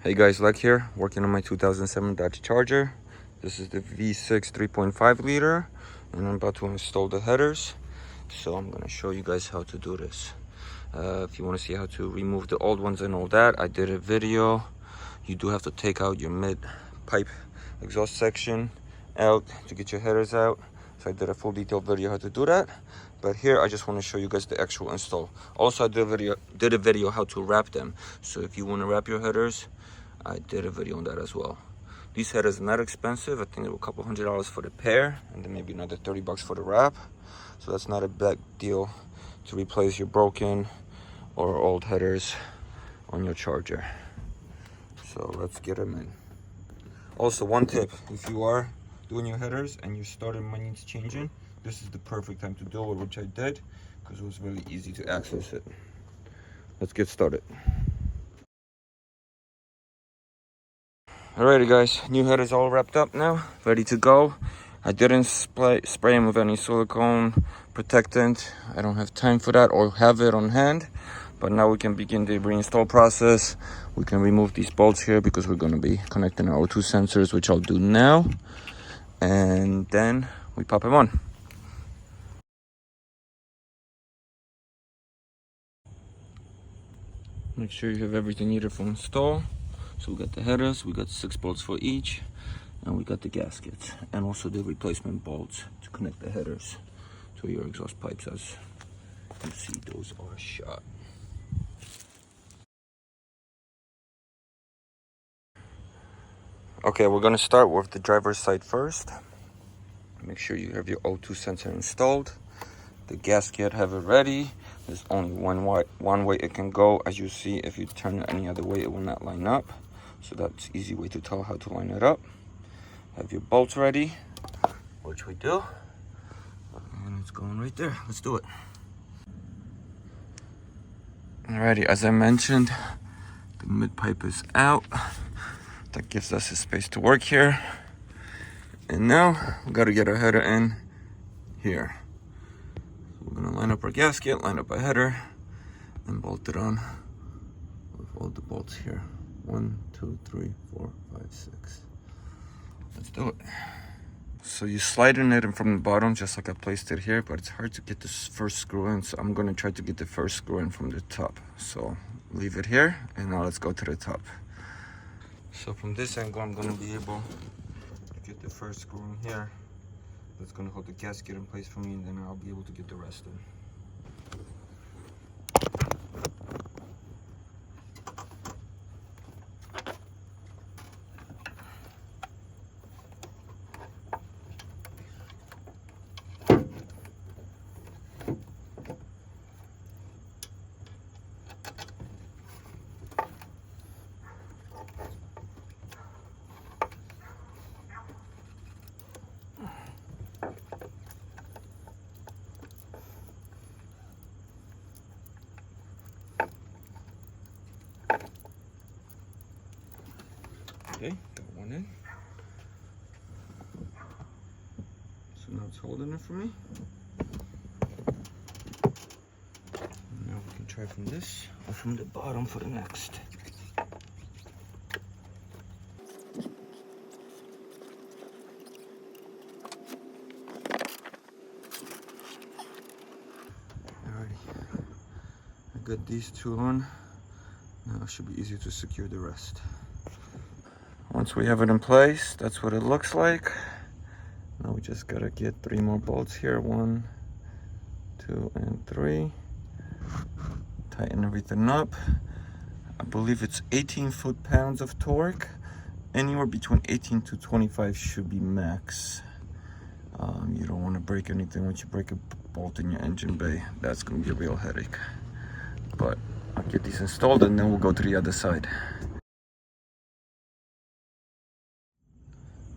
Hey guys, LechK here, working on my 2007 Dodge Charger. This is the V6 3.5 liter, and I'm about to install the headers. So I'm gonna show you guys how to do this. If you want to see how to remove the old ones and all that, I did a video. You do have to take out your mid pipe exhaust section out to get your headers out. So I did a full detailed video how to do that. But here I just want to show you guys the actual install. Also I did a video how to wrap them. So if you want to wrap your headers, I did a video on that as well. These headers are not expensive. I think they were a couple $100 for the pair, and then maybe another $30 for the wrap. So that's not a big deal to replace your broken or old headers on your Charger. So let's get them in. Also, one tip: if you are doing your headers and your starter needs changing, this is the perfect time to do it, which I did, because it was really easy to access it. Let's get started. Alrighty guys, new headers all wrapped up now, ready to go. I didn't spray them with any silicone protectant. I don't have time for that or have it on hand. But now we can begin the reinstall process. We can remove these bolts here because we're going to be connecting our O2 sensors, which I'll do now. And then we pop them on. Make sure you have everything needed for install. So we got the headers, we got 6 bolts for each, and we got the gaskets, and also the replacement bolts to connect the headers to your exhaust pipes. As you see, those are shot. Okay, we're gonna start with the driver's side first. Make sure you have your O2 sensor installed. The gasket, have it ready. There's only one way it can go. As you see, if you turn it any other way, it will not line up. So that's an easy way to tell how to line it up. Have your bolts ready, which we do. And it's going right there. Let's do it. Alrighty, as I mentioned, the mid pipe is out. That gives us a space to work here. And now we gotta get our header in here. We're gonna line up our gasket, line up our header, and bolt it on with all the bolts here. 1, 2, 3, 4, 5, 6. Let's do it. So you slide in it from the bottom, just like I placed it here, but it's hard to get this first screw in, so I'm gonna try to get the first screw in from the top. So leave it here, and now let's go to the top. So from this angle, I'm gonna be able to get the first screw in here. That's gonna hold the gasket in place for me, and then I'll be able to get the rest in. Okay, got one in. So now it's holding it for me. And now we can try from this or from the bottom for the next. Alrighty, I got these two on. Now it should be easier to secure the rest. Once we have it in place, that's what it looks like. Now we just gotta get 3 more bolts here. 1, 2, and 3. Tighten everything up. I believe it's 18 foot-pounds of torque. Anywhere between 18 to 25 should be max. You don't want to break anything. Once you break a bolt in your engine bay, that's gonna be a real headache. But I'll get these installed and then we'll go to the other side.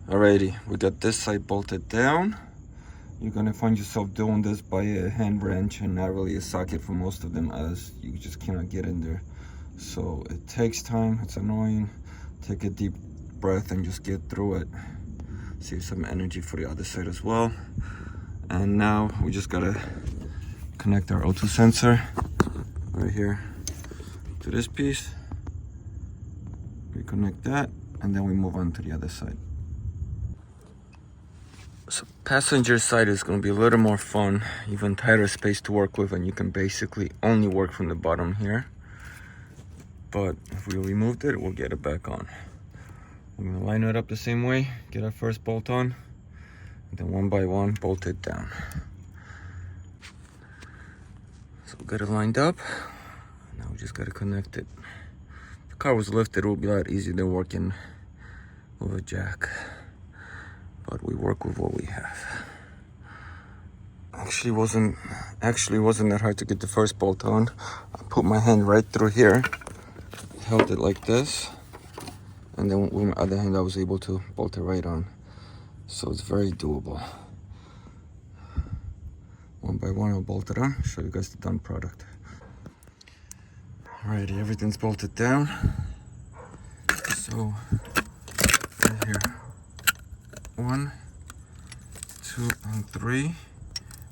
Alrighty, we got this side bolted down. You're gonna find yourself doing this by a hand wrench and not really a socket for most of them, as you just cannot get in there. So it takes time, it's annoying. Take a deep breath and just get through it. Save some energy for the other side as well. And now we just gotta connect our O2 sensor right here to this piece. reconnect that, and then we move on to the other side. So passenger side is going to be a little more fun, even tighter space to work with, and you can basically only work from the bottom here. But if we removed it, we'll get it back on. I'm going to line it up the same way, get our first bolt on, and then one by one bolt it down. So we'll get it lined up. Now we just got to connect it. If the car was lifted, it would be a lot easier than working with a jack. But we work with what we have. Actually wasn't that hard to get the first bolt on. I put my hand right through here, held it like this, and then with my other hand I was able to bolt it right on. So it's very doable. One by one I'll bolt it on, show you guys the done product. Alrighty, everything's bolted down. So right here, 1, 2, and 3.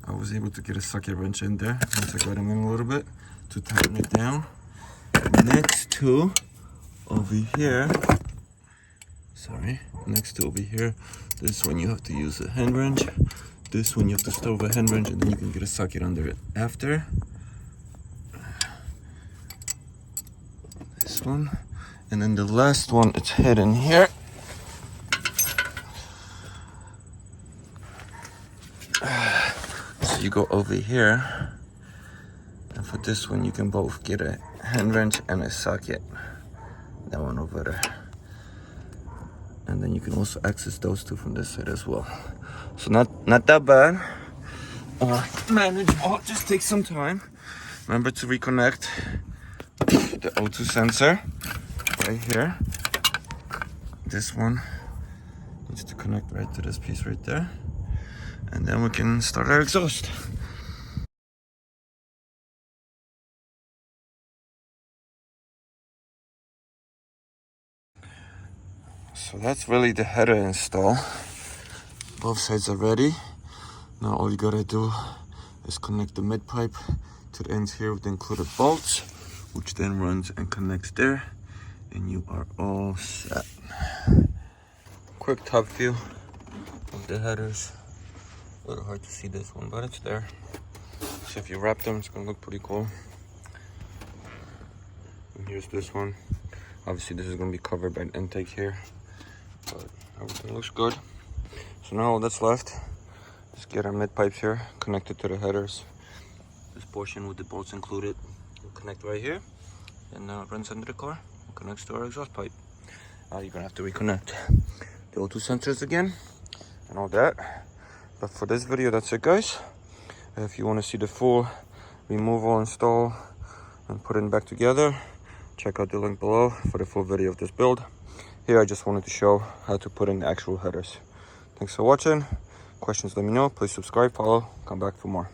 I was able to get a socket wrench in there once I got them in a little bit to tighten it down. Next to over here, this one you have to use a hand wrench. This one you have to stow a hand wrench, and then you can get a socket under it after. This one, and then the last one, it's hidden here. So you go over here, and for this one you can both get a hand wrench and a socket. That one over there. And then you can also access those two from this side as well. So not that bad. Manageable. Just take some time. Remember to reconnect the O2 sensor right here. This one needs to connect right to this piece right there. And then we can start our exhaust. So that's really the header install. Both sides are ready. Now all you gotta do is connect the mid pipe to the ends here with the included bolts, which then runs and connects there, and you are all set. Quick top view of the headers. A little hard to see this one, but it's there. So if you wrap them, it's gonna look pretty cool. And here's this one. Obviously this is gonna be covered by the intake here, but everything looks good. So now all that's left is get our mid pipes here connected to the headers. This portion with the bolts included will connect right here, and runs under the car and connects to our exhaust pipe. You're gonna have to reconnect the O2 sensors again and all that. But for this video, that's it, guys. If you want to see the full removal, install, and put it back together, check out the link below for the full video of this build. Here I just wanted to show how to put in the actual headers. Thanks for watching. Questions, let me know. Please subscribe, follow, come back for more.